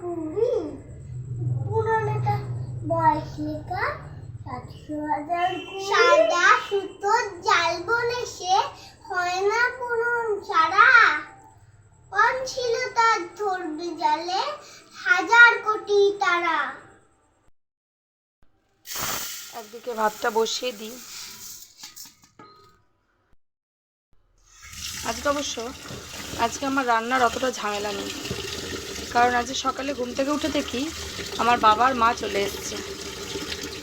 পুরি পুরোনোটা বয়স লেখা 700,000 সাদা সুতোর জাল বনে সে হয় না পুরন ছাড়া কোন ছিল তার ধরবে জালে 1,000 কোটি তারা। একদিকে ভাতটা বসিয়ে দিই। আজকে আমার রান্নার অতটা ঝামেলা নেই, কারণ আজ সকালে ঘুম থেকে উঠে দেখি আমার বাবা আর মা চলে এসেছে।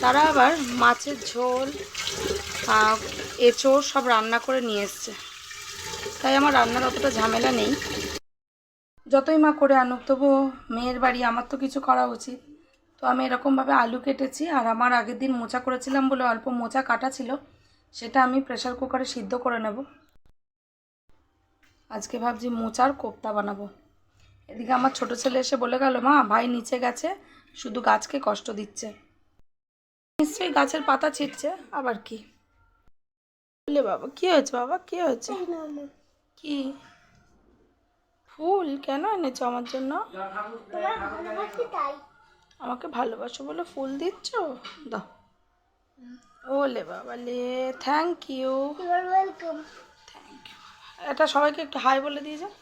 তারা আবার মাছের ঝোল এঁচোড় সব রান্না করে নিয়ে এসছে, তাই আমার রান্নার অতটা ঝামেলা নেই। যতই মা করে আনুক তবুও মেয়ের বাড়ি, আমার তো কিছু করা উচিত। তো আমি এরকমভাবে আলু কেটেছি, আর আমার আগের দিন মোচা করেছিলাম বলে অল্প মোচা কাটা ছিল, সেটা আমি প্রেসার কুকারে সিদ্ধ করে নেব। আজকে ভাবছি মোচার কোপ্তা বানাবো। এদিকে আমার ছোট ছেলে এসে বলে গেল, মা ভাই নিচে গেছে, শুধু গাছকে কষ্ট দিচ্ছে। নিশ্চয়ই গাছের পাতা ছিঁড়ছে, আবার কি বলে। বাবা কি হয়েছে, বাবা কি হয়েছে? কি ফুল কেন এনেছো আমার জন্য? আমাকে ভালোবাসো বলে ফুল দিচ্ছ? দাও। ওলে বাবা লে, থ্যাংক ইউ। Thank you. এটা সবাইকে একটু হাই বলে দিয়ে যাও।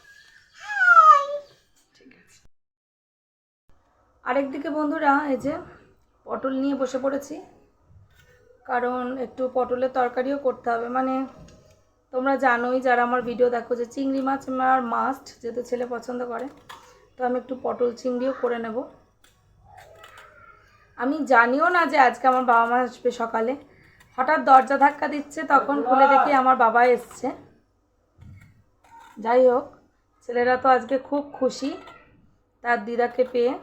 ঠিক আছে। আরেকদিকে বন্ধুরা, এই যে পটল নিয়ে বসে পড়েছি, কারণ একটু পটলের তরকারিও করতে হবে। মানে তোমরা জানোই যারা আমার ভিডিও দেখো যে চিংড়ি মাছ আমার মাস্ট, যেহেতু ছেলে পছন্দ করে, তো আমি একটু পটল চিংড়িও করে নেব। আমি জানিও না যে আজকে আমার বাবা মা আসবে। সকালে হঠাৎ দরজা ধাক্কা দিচ্ছে, তখন খুলে দেখি আমার বাবা এসছে। যাই হোক, ছেলেরা তো আজকে খুব খুশি তার দিদাকে পেয়ে।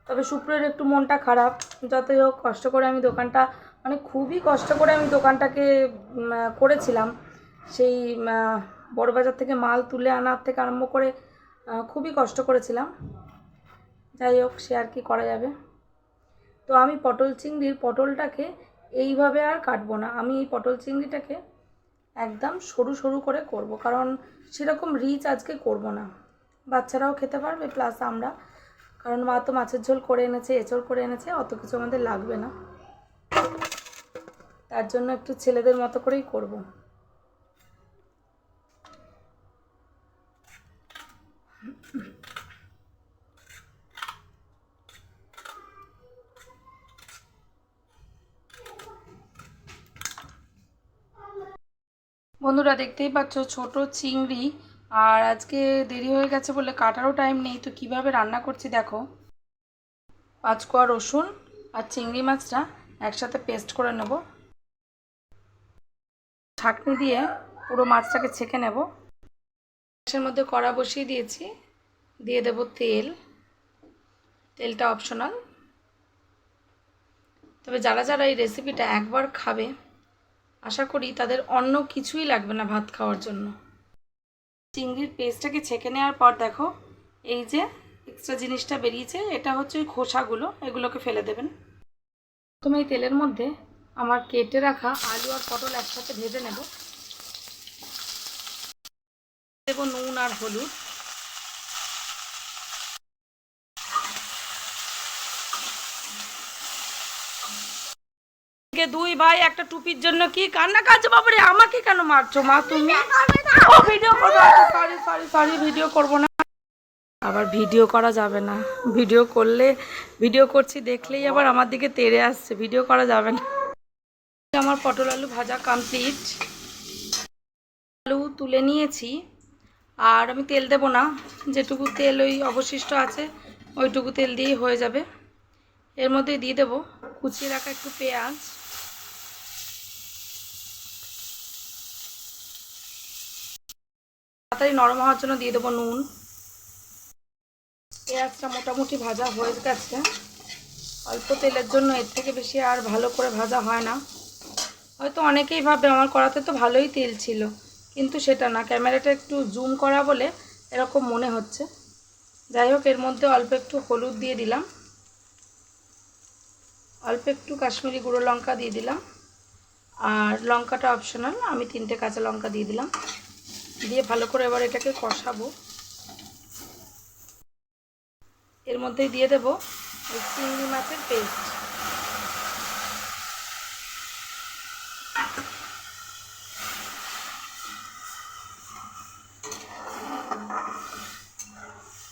তবে সুপ্রিয়র একটু মনটা খারাপ। যতই হোক কষ্ট করে আমি দোকানটা, মানে খুবই কষ্ট করে আমি দোকানটাকে করেছিলাম। সেই বড়বাজার থেকে মাল তুলে আনার থেকে আরম্ভ করে খুবই কষ্ট করেছিলাম। যাই হোক, সে আর কি করা যাবে। তো আমি পটল চিংড়ির পটলটাকে এইভাবে আর কাটবো না। আমি এই পটল চিংড়িটাকে একদম সরু সরু করে করব, কারণ সেরকম রিচ আজকে করব না। বাচ্চারাও খেতে পারবে, প্লাস আমরা, কারণ মা তো মাছের ঝোল করে এনেছে, এঁচোড় করে এনেছে, অত কিছু আমাদের লাগবে না। তার জন্য একটু ছেলেদের মতো করেই করব। বন্ধুরা দেখতেই পাচ্ছ ছোট চিংড়ি, আর আজকে দেরি হয়ে গেছে বলে কাটারও টাইম নেই। তো কিভাবে রান্না করছি দেখো। 5 কোয়া রসুন আর চিংড়ি মাছটা একসাথে পেস্ট করে নেব। ছাঁকনি দিয়ে পুরো মাছটাকে ছেঁকে নেব। গ্যাসের মধ্যে কড়া বসিয়ে দিয়েছি, দিয়ে দেব তেল। তেলটা অপশনাল, তবে যারা যারা এই রেসিপিটা একবার খাবে আশা করি তাদের অন্য কিছুই লাগবে না ভাত খাওয়ার জন্য। চিংড়ির পেস্টটাকে ছেঁকে নেওয়ার পর দেখো এই যে এক্সট্রা জিনিসটা বেরিয়েছে, এটা হচ্ছে ওই খোসাগুলো, এগুলোকে ফেলে দেবেন। প্রথমে এই তেলের মধ্যে আমার কেটে রাখা আলু আর পটল একসাথে ভেজে নেব। দেব নুন আর হলুদ। দুই ভাই একটা টুপির জন্য কি কান্না কাজ, বাবারে আমাকে কেন মারছো মা তুমি? ও ভিডিও করবো, সরি সরি সরি, ভিডিও করবো না। আবার ভিডিও করা যাবে না, ভিডিও করলে, ভিডিও করছি দেখলেই আবার আমার দিকে তেড়ে আসছে, ভিডিও করা যাবে না। আমার পটল আলু ভাজা কমপ্লিট। আলু তুলে নিয়েছি, আর আমি তেল দেব না, যেটুকু তেল ওই অবশিষ্ট আছে ওইটুকু তেল দিয়েই হয়ে যাবে। এর মধ্যে দিয়ে দেবো কুচিয়ে রাখা একটু পেঁয়াজ, তাড়াতাড়ি নরম হওয়ার জন্য দিয়ে দেবো নুন। পেঁয়াজটা মোটামুটি ভাজা হয়ে গেছে। অল্প তেলের জন্য এর থেকে বেশি আর ভালো করে ভাজা হয় না। হয়তো অনেকেই ভাবে আমার কড়াতে তো ভালোই তেল ছিল, কিন্তু সেটা না, ক্যামেরাটা একটু জুম করা বলে এরকম মনে হচ্ছে। যাই হোক, এর মধ্যে অল্প একটু হলুদ দিয়ে দিলাম, অল্প একটু কাশ্মীরি গুঁড়ো লঙ্কা দিয়ে দিলাম, আর লঙ্কাটা অপশনাল, আমি 3টে কাঁচা লঙ্কা দিয়ে দিলাম। দিয়ে ভালো করে এবার এটাকে কষাবো। এর মধ্যেই দিয়ে দেবো এই চিংড়ি মাছের পেস্ট।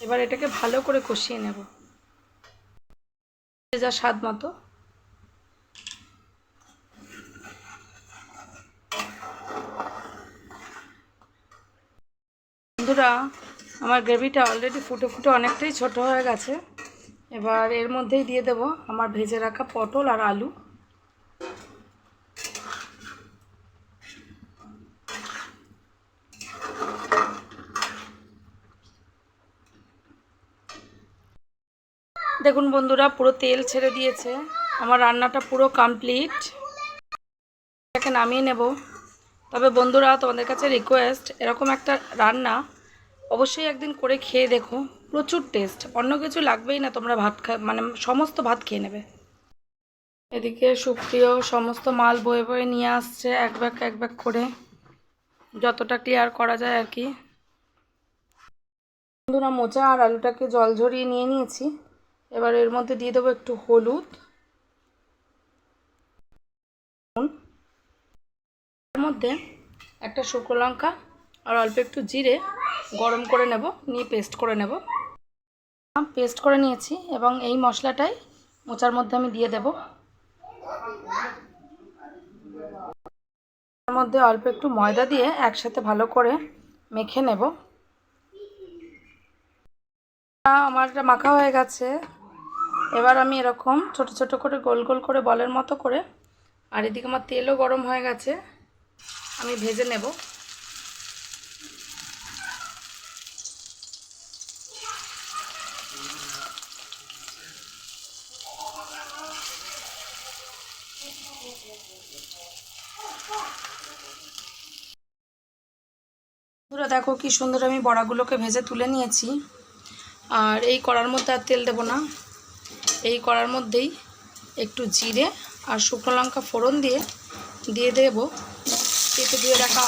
এবার এটাকে ভালো করে কষিয়ে নেব, যা স্বাদ মতো। বন্ধুরা, আমার গ্রেভিটা অলরেডি ফুটে ফুটে অনেকটাই ছোট হয়ে গেছে। এবার এর মধ্যেই দিয়ে দেব আমার ভেজে রাখা পটল আর আলু। দেখুন বন্ধুরা, পুরো তেল ছেড়ে দিয়েছে, আমার রান্নাটা পুরো কমপ্লিট। এটাকে নামিয়ে নেব। তবে বন্ধুরা, তোমাদের কাছে রিকোয়েস্ট, এরকম একটা রান্না অবশ্যই একদিন করে খেয়ে দেখো, প্রচুর টেস্ট। অন্য কিছু লাগবেই না, তোমরা ভাত মানে সমস্ত ভাত খেয়ে নেবে। এদিকে সুপ্রিয় সমস্ত মাল বয়ে বয়ে নিয়ে আসছে এক ব্যাগ করে, যতটা ক্লিয়ার করা যায় আর কি। বন্ধুরা, মোচা আর আলুটাকে জল ঝরিয়ে নিয়ে নিয়েছি। এবার এর মধ্যে দিয়ে দেবো একটু হলুদ, এর মধ্যে একটা শুকনো লঙ্কা আর অল্প একটু জিরে গরম করে নেব, নিয়ে পেস্ট করে নেব। পেস্ট করে নিয়েছি এবং এই মশলাটাই মোচার মধ্যে আমি দিয়ে দেব। এর মধ্যে অল্প একটু ময়দা দিয়ে একসাথে ভালো করে মেখে নেব। আমার এটা মাখা হয়ে গেছে। এবার আমি এরকম ছোট ছোট করে গোল গোল করে বলের মতো করে, আর এদিকে আমার তেলও গরম হয়ে গেছে, আমি ভেজে নেব। পুরো দেখো কি সুন্দর আমি বড়াগুলোকে ভেজে তুলে নিয়েছি। আর এই কড়ার মধ্যে আর তেল দেবো না, এই কড়ার মধ্যেই একটু জিরে আর শুকনো লঙ্কা ফোড়ন দিয়ে দেব কেটে দিয়ে রাখা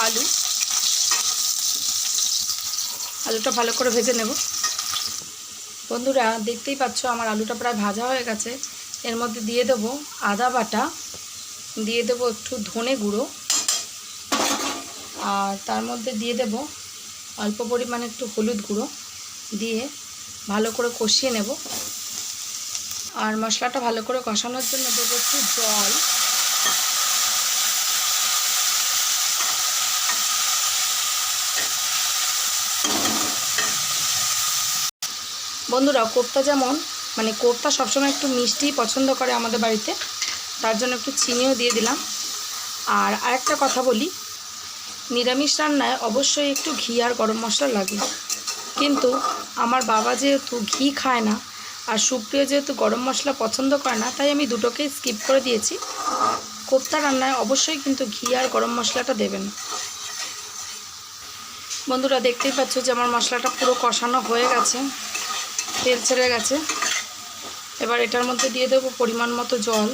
আলুটা ভালো করে ভেজে নেব। বন্ধুরা, দেখতেই পাচ্ছ আমার আলুটা প্রায় ভাজা হয়ে গেছে। এর মধ্যে দিয়ে দেব আদা বাটা, দিয়ে দেব একটু ধনে গুঁড়ো, আর তার মধ্যে দিয়ে দেব অল্প পরিমাণে একটু হলুদ গুঁড়ো, দিয়ে ভালো করে কষিয়ে নেব। আর মশলাটা ভালো করে কষানোর জন্য দেবো একটু জল। বন্ধুরা, কোপ্তা যেমন মানে কোপ্তা সবসময় একটু মিষ্টি পছন্দ করে আমাদের বাড়িতে, তার জন্য একটু চিনিও দিয়ে দিলাম। আর আরেকটা কথা বলি, নিরামিষ রান্নায় অবশ্যই একটু ঘি আর গরম মশলা লাগে, কিন্তু আমার বাবা যেহেতু ঘি খায় না আর সুপ্রিয় যেহেতু গরম মশলা পছন্দ করে না, তাই আমি দুটোকেই স্কিপ করে দিয়েছি। কোপ্তা রান্নায় অবশ্যই কিন্তু ঘি আর গরম মশলাটা দেবেন। বন্ধুরা, দেখতেই পাচ্ছ যে আমার মশলাটা পুরো কষানো হয়ে গেছে, তেল ছেড়ে গেছে। এবার এটার মধ্যে দিয়ে দেবো পরিমাণ মতো জল।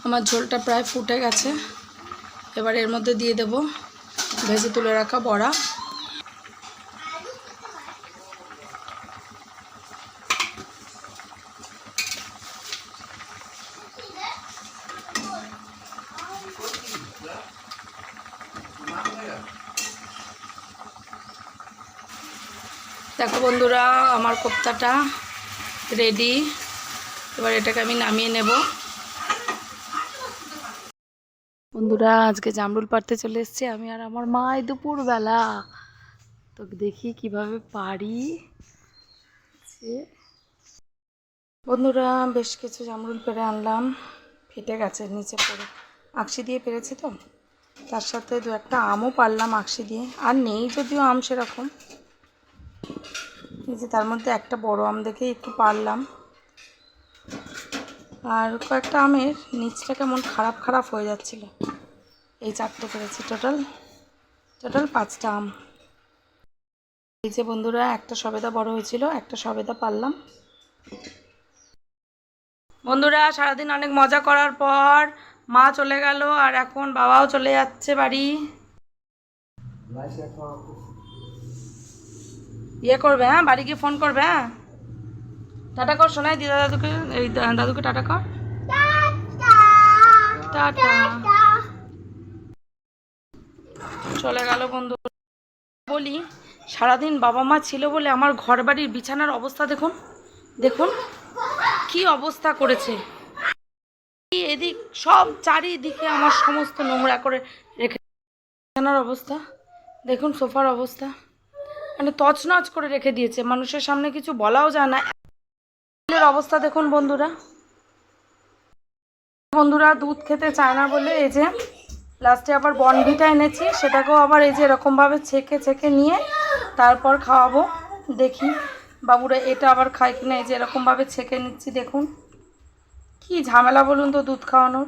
আমার ঝোলটা প্রায় ফুটে গেছে। এবার এর মধ্যে দিয়ে দেব ভেজে তুলে রাখা বড়া। দেখো বন্ধুরা, আমার কোপ্তাটা রেডি। এবার এটাকে আমি নামিয়ে নেব। বন্ধুরা, আজকে জামরুল পাড়তে চলে এসেছি আমি আর আমার মা এই দুপুরবেলা। তো দেখি কিভাবে পারি। বন্ধুরা, বেশ কিছু জামরুল পেড়ে আনলাম, ফেটে গেছে নিচে পড়ে। আকশি দিয়ে পেরেছি তো, তার সাথে দু একটা আমও পারলাম আকশি দিয়ে। আর নেই যদিও আম সেরকম, এই যে তার মধ্যে একটা বড় আম দেখেই একটু পারলাম। আর কয়েকটা আমের নিচটা কেমন খারাপ খারাপ হয়ে যাচ্ছিল। এই 4টে পেরেছি, টোটাল 5টা আম। এই যে বন্ধুরা, একটা সবেদা বড় হয়েছিল, একটা সবেদা পারলাম। বন্ধুরা, সারাদিন অনেক মজা করার পর মা চলে গেল, আর এখন বাবাও চলে যাচ্ছে বাড়ি। ইয়ে করবে, হ্যাঁ বাড়ি গিয়ে ফোন করবে, হ্যাঁ টাটা কর শোনাই, দিদা দাদুকে, এই দাদুকে টাটা কর, টাটা। চলে গেল বন্ধু। বলি সারাদিন বাবা মা ছিল বলে আমার ঘর বাড়ির বিছানার অবস্থা দেখুন, দেখুন কি অবস্থা করেছে। এদিক সব চারিদিকে আমার সমস্ত নোংরা করে রেখে, বিছানার অবস্থা দেখুন, সোফার অবস্থা মানে তছনছ করে রেখে দিয়েছে, মানুষের সামনে কিছু বলাও যায় না। অবস্থা দেখুন বন্ধুরা, বন্ধুরা দুধ খেতে চায় না বলে এই যে লাস্টে আবার বনভিটা এনেছি, সেটাকেও আবার এই যে এরকমভাবে ছেঁকে ছেঁকে নিয়ে তারপর খাওয়াবো। দেখি বাবুরা এটা আবার খায় কিনা, এই যে এরকমভাবে ছেঁকে নিচ্ছি, দেখুন কি ঝামেলা বলুন তো দুধ খাওয়ানোর।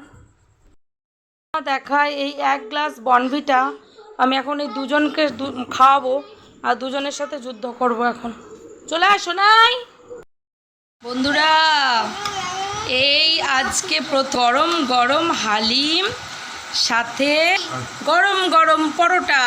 দেখায় এই 1 গ্লাস বনভিটা আমি এখন এই দুজনকে খাওয়াবো আর দুজনের সাথে যুদ্ধ করব। এখন চলে আসো নাই বন্ধুরা, এই আজকে গরম গরম হালিম সাথে গরম গরম পরোটা।